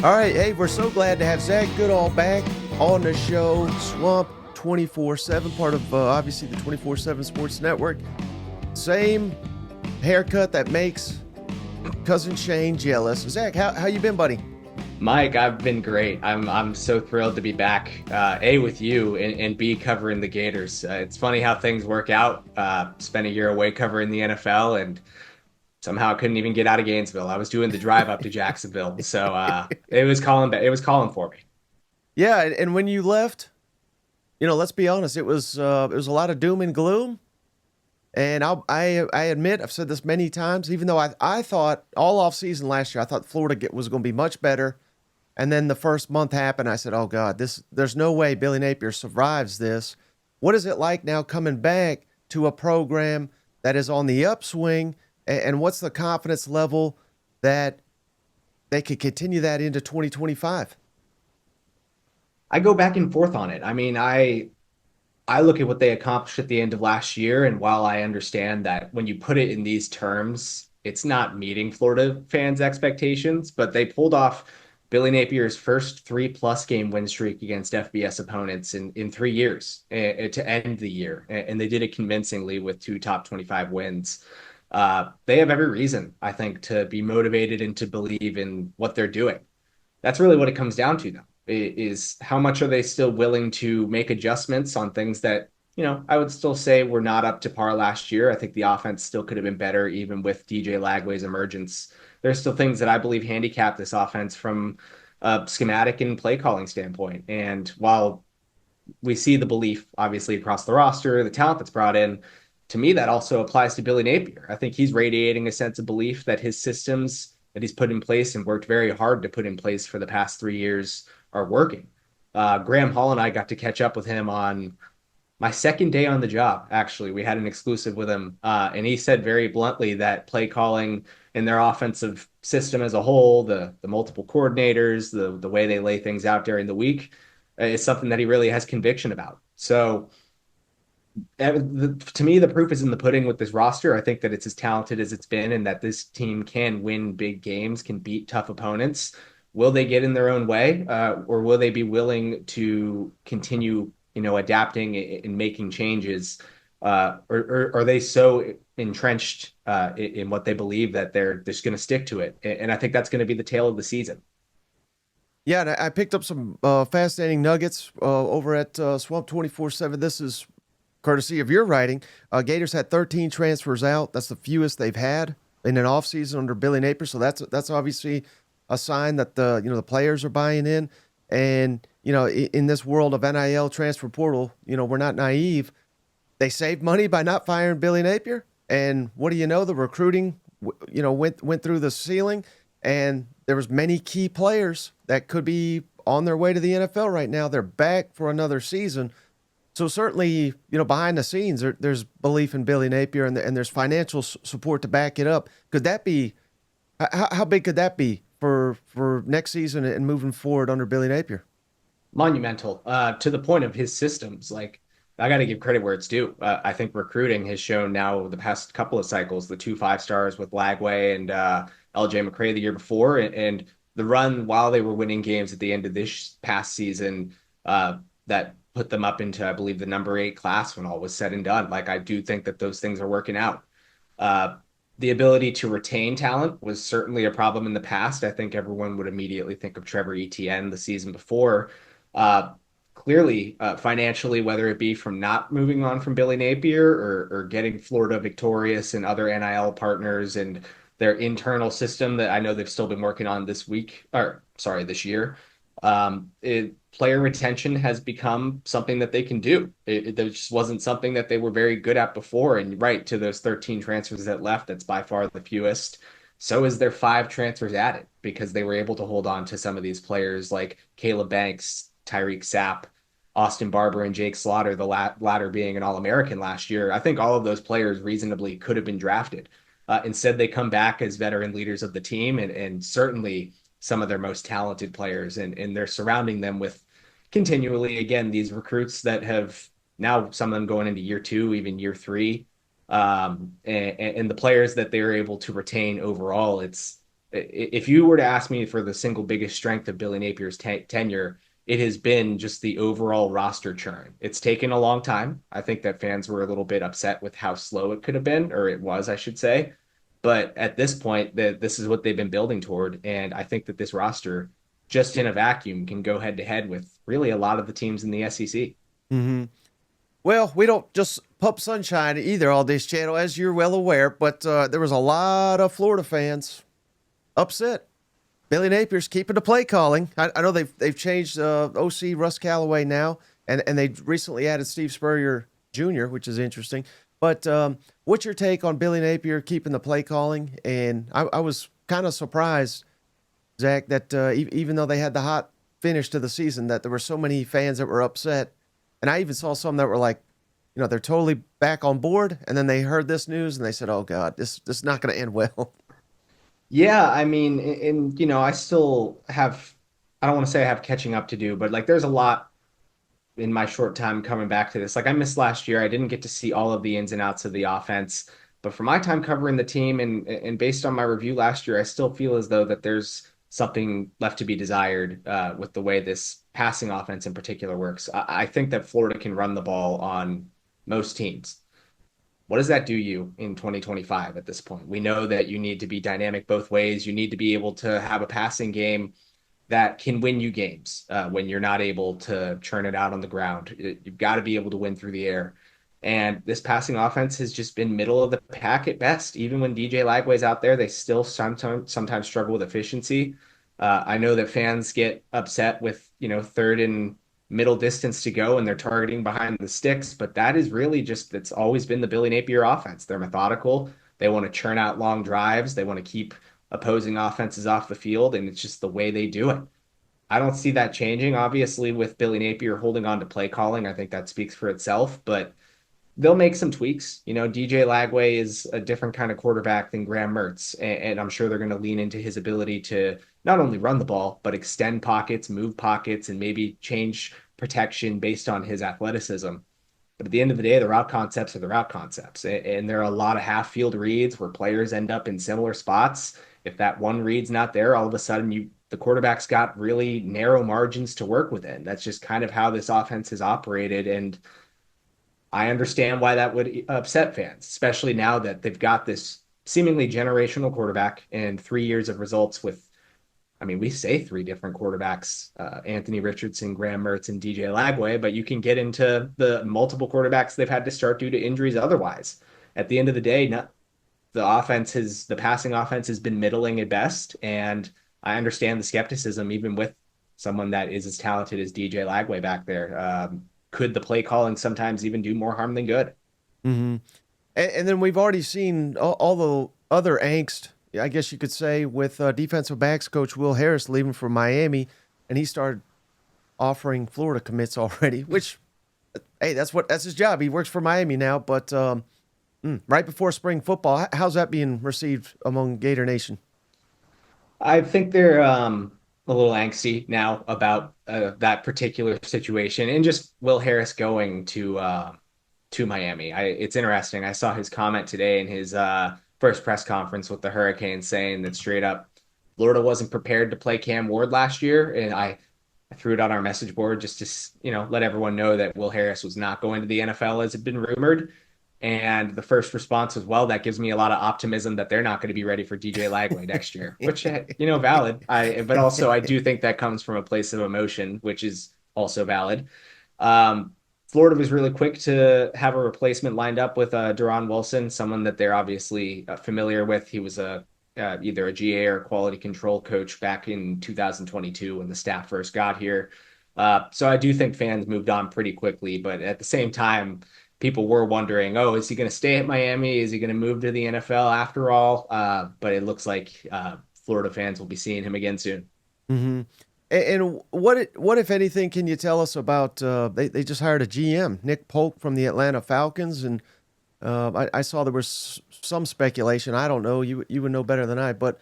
All right, hey, we're so glad to have Zach Goodall back on the show. Swamp 24/7, part of obviously the 24/7 Sports Network. Same haircut that makes cousin Shane jealous. Zach, how you been, buddy? Mike, I've been great. I'm so thrilled to be back, A, with you, and B, covering the Gators. It's funny how things work out. Spent a year away covering the NFL, and somehow couldn't even get out of Gainesville. I was doing the drive up to Jacksonville, so it was calling for me. Yeah, and when you left, let's be honest, it was a lot of doom and gloom. And I admit, I've said this many times, even though I thought all off season last year, I thought was going to be much better. And then the first month happened. I said, "Oh God, there's no way Billy Napier survives this." What is it like now coming back to a program that is on the upswing? And what's the confidence level that they could continue that into 2025? I go back and forth on it. I look at what they accomplished at the end of last year, and while I understand that when you put it in these terms, it's not meeting Florida fans' expectations, but they pulled off Billy Napier's first 3+ game win streak against FBS opponents in 3 years to end the year. And they did it convincingly with two top 25 wins. They have every reason, I think, to be motivated and to believe in what they're doing. That's really what it comes down to, though, is how much are they still willing to make adjustments on things that, I would still say were not up to par last year. I think the offense still could have been better, even with DJ Lagway's emergence. There's still things that I believe handicap this offense from a schematic and play calling standpoint. And while we see the belief, obviously, across the roster, the talent that's brought in, to me, that also applies to Billy Napier. I think he's radiating a sense of belief that his systems that he's put in place and worked very hard to put in place for the past 3 years are working. Graham Hall and I got to catch up with him on my second day on the job. Actually, we had an exclusive with him, and he said very bluntly that play calling in their offensive system as a whole, the multiple coordinators, the way they lay things out during the week, is something that he really has conviction about. So to me, the proof is in the pudding with this roster. I think that it's as talented as it's been and that this team can win big games, can beat tough opponents. Will they get in their own way, or will they be willing to continue, adapting and making changes? Or are they so entrenched in what they believe that they're just going to stick to it? And I think that's going to be the tale of the season. Yeah, and I picked up some fascinating nuggets over at Swamp 24/7. This is courtesy of your writing. Gators had 13 transfers out. That's the fewest they've had in an offseason under Billy Napier. So that's obviously a sign that the players are buying in. And in this world of NIL transfer portal, we're not naive. They saved money by not firing Billy Napier. And what do you know? The recruiting, went through the ceiling, and there was many key players that could be on their way to the NFL right now. They're back for another season. So certainly, behind the scenes, there's belief in Billy Napier, and there's financial support to back it up. Could that be? How big could that be for next season and moving forward under Billy Napier? Monumental, to the point of his systems. Like, I got to give credit where it's due. I think recruiting has shown now the past couple of cycles, the 2 5 stars with Lagway and LJ McCray the year before, and the run while they were winning games at the end of this past season, that put them up into, I believe, the number 8 class when all was said and done. Like, I do think that those things are working out. The ability to retain talent was certainly a problem in the past. I think everyone would immediately think of Trevor Etienne the season before. Uh, Clearly, financially, whether it be from not moving on from Billy Napier or getting Florida victorious and other NIL partners and their internal system that I know they've still been working on this year. Player retention has become something that they can do. There just wasn't something that they were very good at before. And right, to those 13 transfers that left, that's by far the fewest. So is their 5 transfers added because they were able to hold on to some of these players like Caleb Banks, Tyreek Sapp, Austin Barber, and Jake Slaughter, the latter being an All-American last year. I think all of those players reasonably could have been drafted. Instead, they come back as veteran leaders of the team and certainly some of their most talented players. And they're surrounding them with continually, again, these recruits that have now some of them going into year 2, even year 3. And the players that they're able to retain overall, If you were to ask me for the single biggest strength of Billy Napier's tenure, it has been just the overall roster churn. It's taken a long time. I think that fans were a little bit upset with how slow it could have been, or it was, I should say. But at this point, this is what they've been building toward. And I think that this roster, just in a vacuum, can go head to head with really a lot of the teams in the SEC. Mm-hmm. Well, we don't just pump sunshine either on this channel, as you're well aware, but there was a lot of Florida fans upset. Billy Napier's keeping the play calling. I know they've changed OC Russ Callaway now, and they recently added Steve Spurrier Jr., which is interesting. But what's your take on Billy Napier keeping the play calling? And I was kind of surprised, Zach, that even though they had the hot finish to the season, that there were so many fans that were upset. And I even saw some that were like, they're totally back on board, and then they heard this news and they said, "Oh God, this is not going to end well." Yeah, I mean, and I still have, I don't want to say I have catching up to do, but like there's a lot in my short time coming back to this. Like I missed last year. I didn't get to see all of the ins and outs of the offense, but for my time covering the team and based on my review last year, I still feel as though that there's something left to be desired with the way this passing offense in particular works. I think that Florida can run the ball on most teams. What does that do you in 2025 at this point? We know that you need to be dynamic both ways. You need to be able to have a passing game that can win you games when you're not able to churn it out on the ground. You've got to be able to win through the air. And this passing offense has just been middle of the pack at best. Even when DJ Lagway's out there, they still sometimes struggle with efficiency. I know that fans get upset with, third and middle distance to go and they're targeting behind the sticks, but that is really just, it's always been the Billy Napier offense. They're methodical. They want to churn out long drives. They want to keep opposing offenses off the field, and it's just the way they do it. I don't see that changing, obviously, with Billy Napier holding on to play calling. I think that speaks for itself, but they'll make some tweaks. DJ Lagway is a different kind of quarterback than Graham Mertz, and I'm sure they're going to lean into his ability to not only run the ball, but extend pockets, move pockets, and maybe change protection based on his athleticism. But at the end of the day, the route concepts are the route concepts. And there are a lot of half field reads where players end up in similar spots. If that one read's not there, all of a sudden the quarterback's got really narrow margins to work within. That's just kind of how this offense has operated. And I understand why that would upset fans, especially now that they've got this seemingly generational quarterback and 3 years of results with, we say three different quarterbacks, Anthony Richardson, Graham Mertz, and DJ Lagway, but you can get into the multiple quarterbacks they've had to start due to injuries otherwise. At the end of the day, the passing offense has been middling at best, and I understand the skepticism, even with someone that is as talented as DJ Lagway back there. Could the play calling sometimes even do more harm than good? Mm-hmm. And then we've already seen all the other angst, I guess you could say, with defensive backs coach Will Harris leaving for Miami, and he started offering Florida commits already, which, hey, that's his job. He works for Miami now, but right before spring football, how's that being received among Gator Nation? I think they're a little angsty now about that particular situation, and just Will Harris going to Miami. It's interesting. I saw his comment today in his first press conference with the Hurricanes saying that straight up Florida wasn't prepared to play Cam Ward last year. And I threw it on our message board just to, let everyone know that Will Harris was not going to the NFL as had been rumored. And the first response was, well, that gives me a lot of optimism that they're not going to be ready for DJ Lagway next year, which, valid. But also I do think that comes from a place of emotion, which is also valid. Florida was really quick to have a replacement lined up with Deron Wilson, someone that they're obviously familiar with. He was either a GA or quality control coach back in 2022 when the staff first got here. So I do think fans moved on pretty quickly, but at the same time, people were wondering, oh, is he going to stay at Miami? Is he going to move to the NFL after all? But it looks like Florida fans will be seeing him again soon. Mm-hmm. And what if anything can you tell us about they just hired a GM, Nick Polk from the Atlanta Falcons, and I saw there was some speculation. I don't know, you would know better than I, but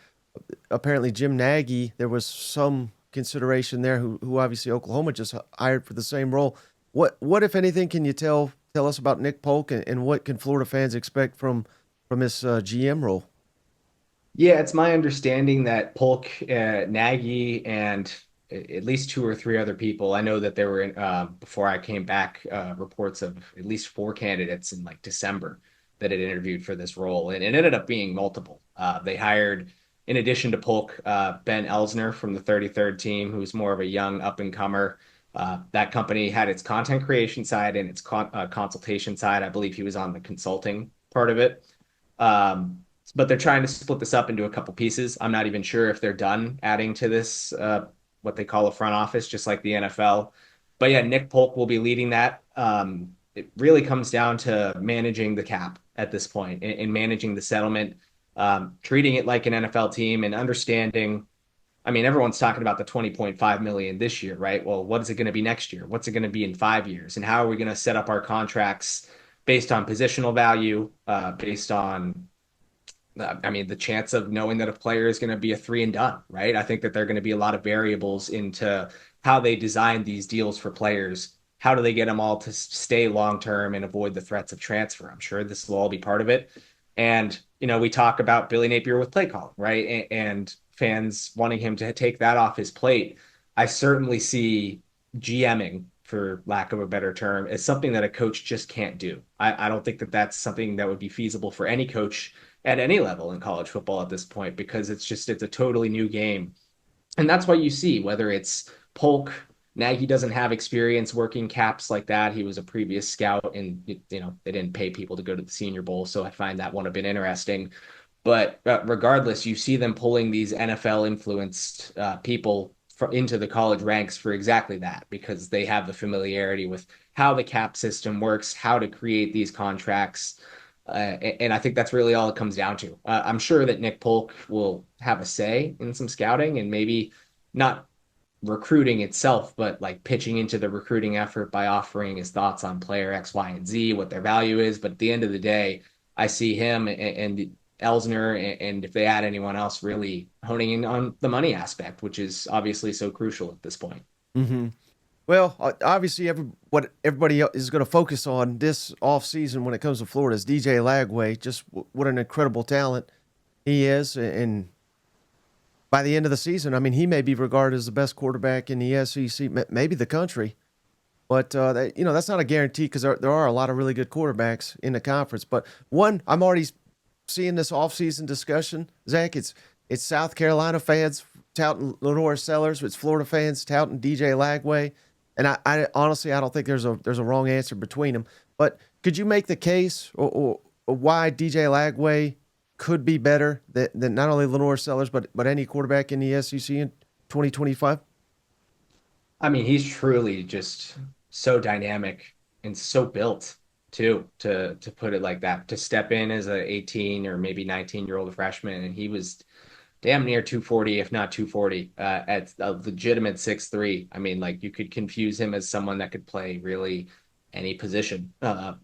apparently Jim Nagy, there was some consideration there who obviously Oklahoma just hired for the same role. What if anything can you tell us about Nick Polk, and what can Florida fans expect from his GM role? Yeah, it's my understanding that Polk, Nagy, and at least two or three other people. I know that there were before I came back, reports of at least four candidates in like December that had interviewed for this role, and it ended up being multiple. They hired, in addition to Polk, Ben Elsner from the 33rd team, who's more of a young up and comer. That company had its content creation side and its consultation side. I believe he was on the consulting part of it. Um, but they're trying to split this up into a couple pieces. I'm not even sure if they're done adding to this, what they call a front office, just like the NFL. But yeah, Nick Polk will be leading that. It really comes down to managing the cap at this point and managing the settlement, treating it like an NFL team and understanding. I mean, everyone's talking about the 20.5 million this year, right? Well, what is it going to be next year? What's it going to be in 5 years? And how are we going to set up our contracts based on positional value, based on I mean, the chance of knowing that a player is going to be a three and done, right? I think that there are going to be a lot of variables into how they design these deals for players. How do they get them all to stay long term and avoid the threats of transfer? I'm sure this will all be part of it. And, we talk about Billy Napier with play calling, right? And fans wanting him to take that off his plate. I certainly see GMing, for lack of a better term, as something that a coach just can't do. I don't think that that's something that would be feasible for any coach at any level in college football at this point, because it's a totally new game. And that's why you see whether it's Polk, Nagy doesn't have experience working caps like that. He was a previous scout, and they didn't pay people to go to the Senior Bowl, so I find that one a bit interesting. But regardless, you see them pulling these NFL influenced people into the college ranks for exactly that, because they have the familiarity with how the cap system works, how to create these contracts. And I think that's really all it comes down to. I'm sure that Nick Polk will have a say in some scouting and maybe not recruiting itself, but like pitching into the recruiting effort by offering his thoughts on player X, Y, and Z, what their value is. But at the end of the day, I see him and Elsner, and if they add anyone else, really honing in on the money aspect, which is obviously so crucial at this point. Mm-hmm. Well, obviously, what everybody is going to focus on this offseason when it comes to Florida is DJ Lagway. Just what an incredible talent he is. And by the end of the season, I mean, he may be regarded as the best quarterback in the SEC, maybe the country. But, that's not a guarantee, because there are a lot of really good quarterbacks in the conference. But one, I'm already seeing this offseason discussion, Zach. It's South Carolina fans touting Lenore Sellers. It's Florida fans touting DJ Lagway. And I honestly, I don't think there's a wrong answer between them. But could you make the case or why DJ Lagway could be better than not only Lenore Sellers but any quarterback in the SEC in 2025? I mean, he's truly just so dynamic and so built too, to put it like that, to step in as a 18 or maybe 19-year-old freshman, and he was damn near 240, if not 240, at a legitimate 6'3". I mean, like, you could confuse him as someone that could play really any position,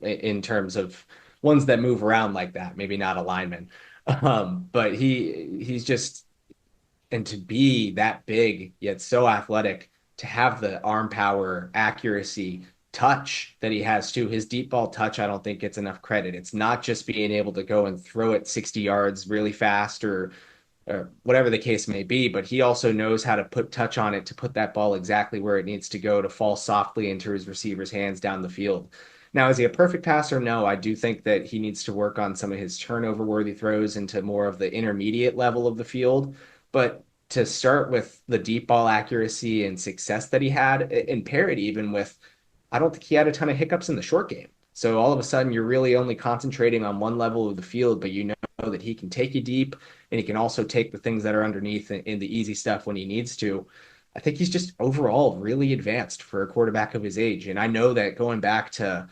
in terms of ones that move around like that, maybe not a lineman. But he's just, and to be that big yet so athletic, to have the arm power, accuracy, touch that he has too. His deep ball touch, I don't think gets enough credit. It's not just being able to go and throw it 60 yards really fast, or whatever the case may be, but he also knows how to put touch on it to put that ball exactly where it needs to go to fall softly into his receiver's hands down the field. Now, is he a perfect passer? No, I do think that he needs to work on some of his turnover worthy throws into more of the intermediate level of the field. But to start with the deep ball accuracy and success that he had, and pair it even with, I don't think he had a ton of hiccups in the short game. So all of a sudden, you're really only concentrating on one level of the field, but you know that he can take you deep, and he can also take the things that are underneath in the easy stuff when he needs to. I think he's just overall really advanced for a quarterback of his age. And I know that going back to,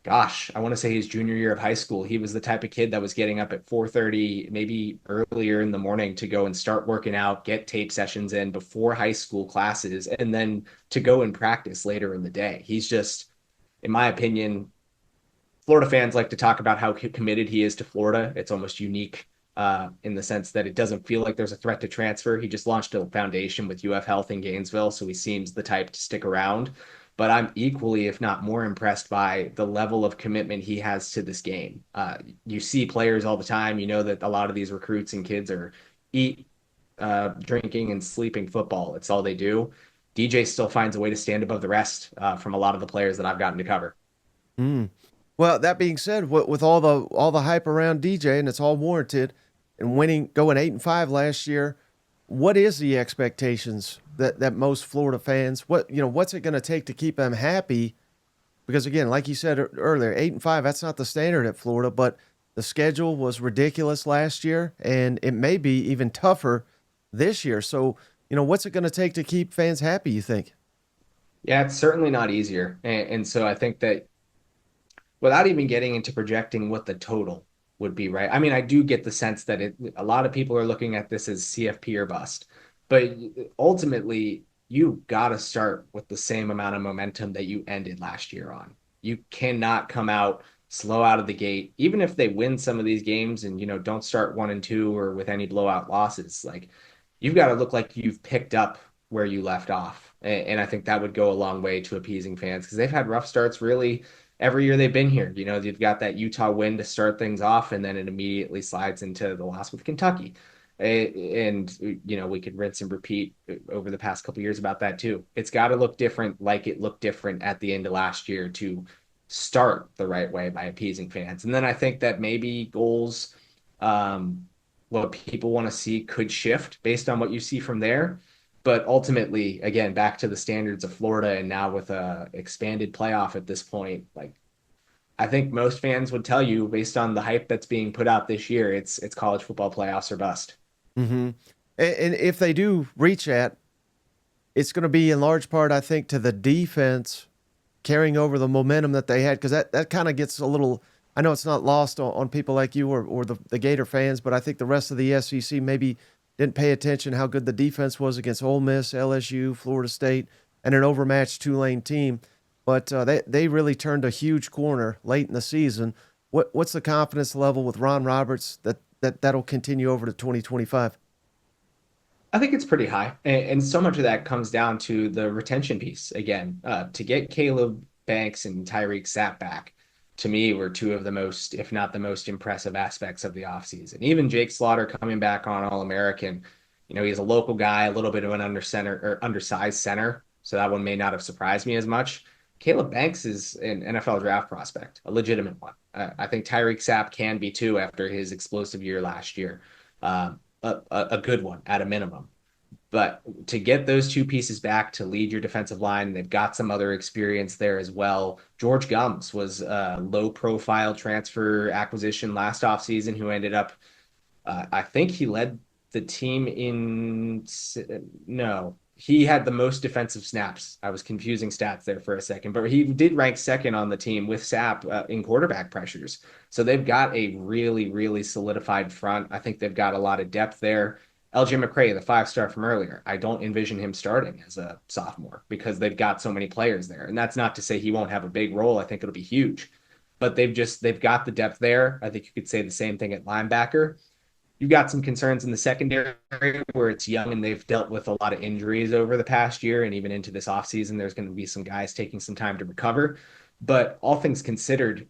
gosh, I want to say his junior year of high school, he was the type of kid that was getting up at 4:30, maybe earlier in the morning, to go and start working out, get tape sessions in before high school classes, and then to go and practice later in the day. He's just, in my opinion, Florida fans like to talk about how committed he is to Florida. It's almost unique, in the sense that it doesn't feel like there's a threat to transfer. He just launched a foundation with UF Health in Gainesville, so he seems the type to stick around. but I'm equally, if not more, impressed by the level of commitment he has to this game. You see players all the time. You know that a lot of these recruits and kids are eat, drinking, and sleeping football. It's all they do. DJ still finds a way to stand above the rest from a lot of the players that I've gotten to cover. Mm. Well, that being said, with all the hype around DJ, and it's all warranted, and going 8-5 last year, what is the expectations that most Florida fans, what's it going to take to keep them happy? Because again, like you said earlier, 8-5, that's not the standard at Florida, but the schedule was ridiculous last year, and it may be even tougher this year. So, what's it going to take to keep fans happy, you think? Yeah, it's certainly not easier. And so I think that without even getting into projecting what the total would be, right? I mean, I do get the sense that a lot of people are looking at this as CFP or bust, but ultimately, you got to start with the same amount of momentum that you ended last year on. You cannot come out slow out of the gate, even if they win some of these games and don't start 1-2 or with any blowout losses. Like you've got to look like you've picked up where you left off, and I think that would go a long way to appeasing fans because they've had rough starts really every year they've been here. You've got that Utah win to start things off, and then it immediately slides into the loss with Kentucky. And we could rinse and repeat over the past couple of years about that too. It's got to look different, like it looked different at the end of last year to start the right way by appeasing fans. And then I think that maybe goals, what people want to see could shift based on what you see from there. But ultimately, again, back to the standards of Florida, and now with a expanded playoff at this point, like I think most fans would tell you, based on the hype that's being put out this year, it's college football playoffs or bust. Mm-hmm. And if they do reach that, it's going to be in large part, I think, to the defense carrying over the momentum that they had, because that kind of gets a little. I know it's not lost on people like you or the Gator fans, but I think the rest of the SEC maybe didn't pay attention how good the defense was against Ole Miss, LSU, Florida State, and an overmatched Tulane team. But they really turned a huge corner late in the season. What's the confidence level with Ron Roberts that'll continue over to 2025? I think it's pretty high. And so much of that comes down to the retention piece. Again, to get Caleb Banks and Tyreek Sapp back, to me, were two of the most, if not the most impressive aspects of the offseason. Even Jake Slaughter coming back on All-American, he's a local guy, a little bit of an undersized center. So that one may not have surprised me as much. Caleb Banks is an NFL draft prospect, a legitimate one. I think Tyreek Sapp can be too after his explosive year last year. A good one at a minimum. But to get those two pieces back to lead your defensive line, they've got some other experience there as well. George Gums was a low-profile transfer acquisition last offseason who ended up, I think he led the team in – no, he had the most defensive snaps. I was confusing stats there for a second, but he did rank second on the team with Sapp in quarterback pressures. So they've got a really, really solidified front. I think they've got a lot of depth there. LJ McCray, the 5-star from earlier, I don't envision him starting as a sophomore because they've got so many players there. And that's not to say he won't have a big role. I think it'll be huge. But they've got the depth there. I think you could say the same thing at linebacker. You've got some concerns in the secondary where it's young and they've dealt with a lot of injuries over the past year and even into this offseason. There's going to be some guys taking some time to recover. But all things considered,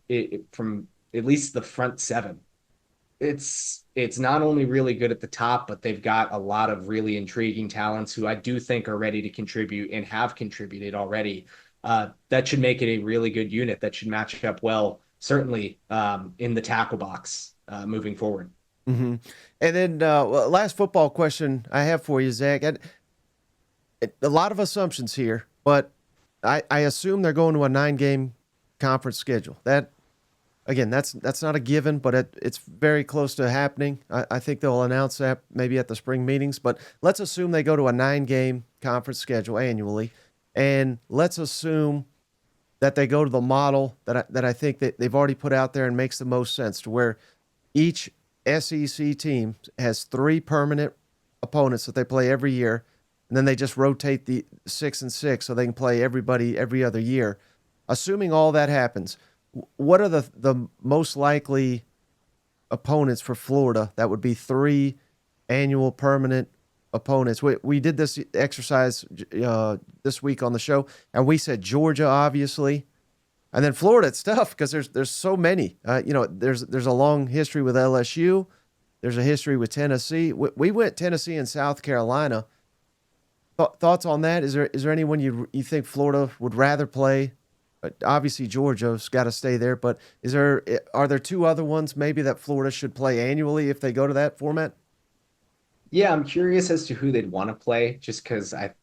from at least the front seven, it's not only really good at the top, but they've got a lot of really intriguing talents who I do think are ready to contribute and have contributed already. That should make it a really good unit that should match up well, certainly in the tackle box moving forward. Mm-hmm. And then last football question I have for you, Zach. A lot of assumptions here, but I assume they're going to a 9-game conference schedule. Again, that's not a given, but it's very close to happening. I think they'll announce that maybe at the spring meetings, but let's assume they go to a 9-game conference schedule annually, and let's assume that they go to the model that I think that they've already put out there and makes the most sense, to where each SEC team has 3 permanent opponents that they play every year, and then they just rotate the 6 and 6 so they can play everybody every other year. Assuming all that happens, what are the most likely opponents for Florida that would be 3 annual permanent opponents. We did this exercise this week on the show, and we said Georgia, obviously, and then Florida. It's tough because there's so many. There's a long history with LSU. There's a history with Tennessee. We went Tennessee and South Carolina. Thoughts on that? Is there anyone you think Florida would rather play? Obviously, Georgia's got to stay there, but are there two other ones maybe that Florida should play annually if they go to that format? Yeah, I'm curious as to who they'd want to play, just because I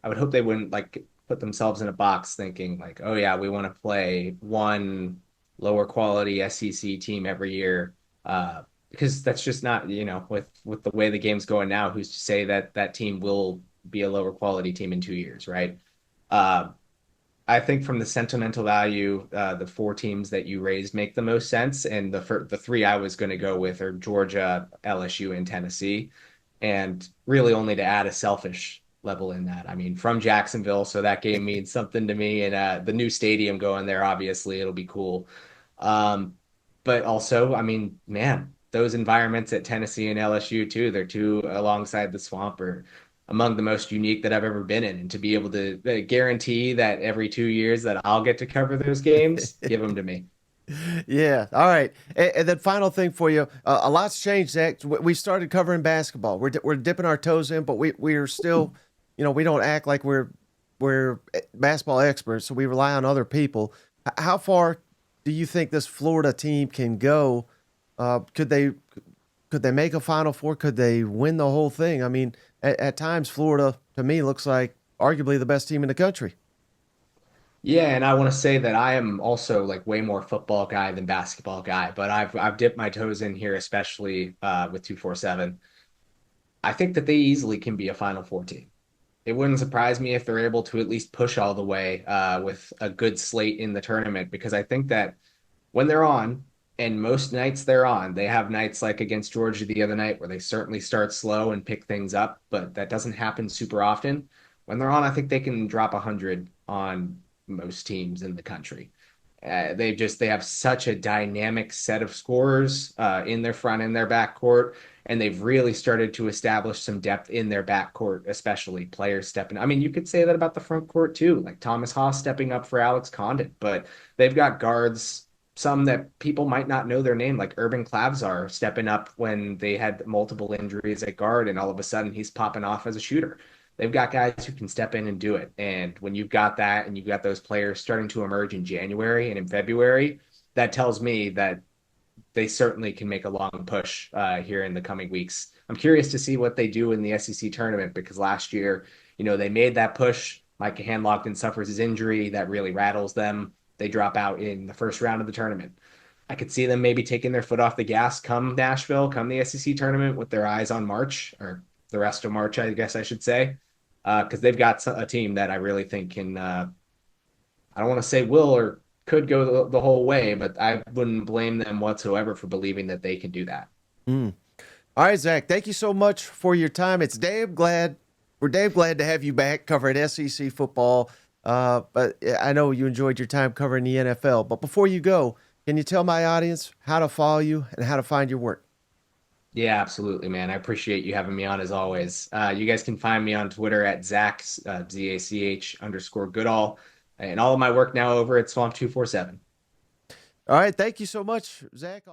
would hope they wouldn't like put themselves in a box thinking like, oh yeah, we want to play one lower quality SEC team every year. Because that's just not, with the way the game's going now, who's to say that that team will be a lower quality team in 2 years, right? Uh, I think from the sentimental value, the four teams that you raised make the most sense, and the three I was going to go with are Georgia, LSU, and Tennessee, and really only to add a selfish level in that. I mean, from Jacksonville, so that game means something to me, and the new stadium going there, obviously, it'll be cool. Um, but also, I mean, man, those environments at Tennessee and LSU too, they're two alongside the swamp are among the most unique that I've ever been in. And to be able to guarantee that every 2 years that I'll get to cover those games, give them to me. Yeah. All right. And then final thing for you. A lot's changed, Zach. We started covering basketball. We're dipping our toes in, but we're still, we don't act like we're basketball experts, so we rely on other people. How far do you think this Florida team can go? Could they make a Final Four? Could they win the whole thing? I mean, at times Florida to me looks like arguably the best team in the country. Yeah, and I want to say that I am also like way more football guy than basketball guy, but I've dipped my toes in here, especially with 247. I think that they easily can be a Final Four team. It wouldn't surprise me if they're able to at least push all the way with a good slate in the tournament, because I think that when they're on, and most nights they're on, they have nights like against Georgia the other night where they certainly start slow and pick things up, but that doesn't happen super often. When they're on, I think they can drop 100 on most teams in the country. They have such a dynamic set of scorers in their front and their back court, and they've really started to establish some depth in their back court, especially players stepping. I mean, you could say that about the front court too, like Thomas Haas stepping up for Alex Condit, but they've got guards, some that people might not know their name, like Urban Klavzar stepping up when they had multiple injuries at guard, and all of a sudden he's popping off as a shooter. They've got guys who can step in and do it. And when you've got that and you've got those players starting to emerge in January and in February, that tells me that they certainly can make a long push here in the coming weeks. I'm curious to see what they do in the SEC tournament, because last year, they made that push. Micah Hanlogden suffers his injury. That really rattles them. They drop out in the first round of the tournament. I could see them maybe taking their foot off the gas come Nashville, come the SEC tournament, with their eyes on March, or the rest of March, I guess I should say, because they've got a team that I really think can. I don't want to say will or could go the whole way, but I wouldn't blame them whatsoever for believing that they can do that. Mm. All right, Zach. Thank you so much for your time. We're damn glad to have you back covering SEC football. But I know you enjoyed your time covering the NFL. But before you go, can you tell my audience how to follow you and how to find your work? Yeah, absolutely, man. I appreciate you having me on as always. You guys can find me on Twitter at Zach, ZACH_Goodall, and all of my work now over at Swamp 247. All right. Thank you so much, Zach.